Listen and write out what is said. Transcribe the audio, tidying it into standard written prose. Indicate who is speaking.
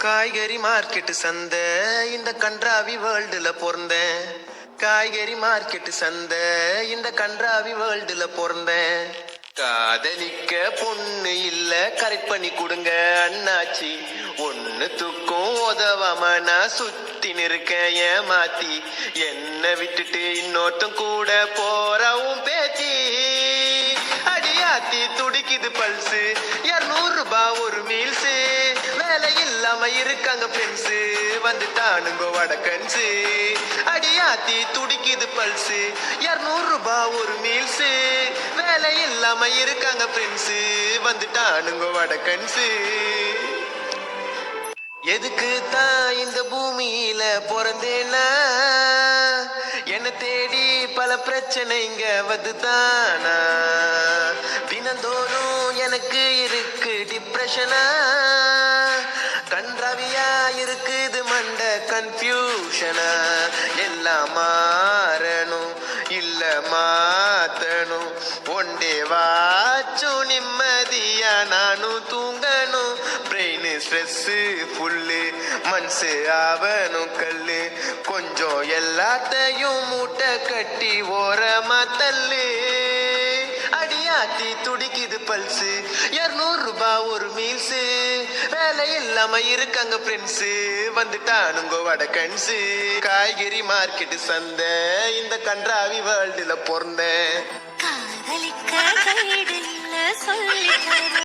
Speaker 1: காய்கறி மார்க்கெட்டு சந்தை இந்த கன்றாவி வேர்ல்டுல பிறந்தேன். காய்கறி மார்க்கெட்டு சந்தை இந்த கன்றாவி வேர்ல்டுல பிறந்தேன். காதலிக்க பொண்ணு இல்ல, கரெக்ட் பண்ணி கொடுங்க அண்ணாச்சி. ஒண்ணுத்துக்கும் உதவாம நான் சுத்தி நிற்கேன் ஏமாத்தி. என்ன விட்டுட்டு இன்னொருத்தன் கூட போறவும் பேத்தி. அடியாத்தி துடிக்குது பல்சு, 200 ரூபாய் ஒரு மீல்ஸ். வேலை இல்லாம இருக்காங்க ஃப்ரெண்ட்ஸ், வந்துட்டானுங்க வடக்கன்ஸு. அடியாத்தி துடிக்குது பல்சு, 200 ரூபாய் ஒரு மீல்ஸ். வேலை இல்லாம இருக்காங்க ஃப்ரெண்ட்ஸ், வந்துட்டானுங்க வடக்கன்ஸு. எதுக்கு தான் இந்த பூமியில பிறந்தேனா, என்ன தேடி பல பிரச்சனை இங்க வந்துதானா. தினந்தோறும் எனக்கு இருக்கு டிப்ரெஷனா, கன்றாவியா இருக்குது மண்ட கன்ஃபியூஷனா. எல்லாம் மாறணும் இல்ல மாத்தணும், ஒண்டே வாச்சும் நிம்மதியா நானும் தூங்கணும். பிரெயின் ஸ்ட்ரெஸ் ஃபுல்லு, மனசு ஆவணும் கல்லு. கொஞ்சம் எல்லாத்தையும் மூட்டை கட்டி ஓரமா தள்ளு. அடியாத்தி துடிக்குது பல்சு, 200 ரூபாய் ஒரு மீல்ஸ். வேலை இல்லாம இருக்காங்க ஃப்ரெண்ட்ஸ், வந்துட்டானுங்க வடக்கன்ஸு. காய்கறி மார்க்கெட்டு சந்தை இந்த கன்றாவி வேர்ல்டுல பிறந்தேன்.
Speaker 2: காதலிக்க கைடு இல்ல சொல்லி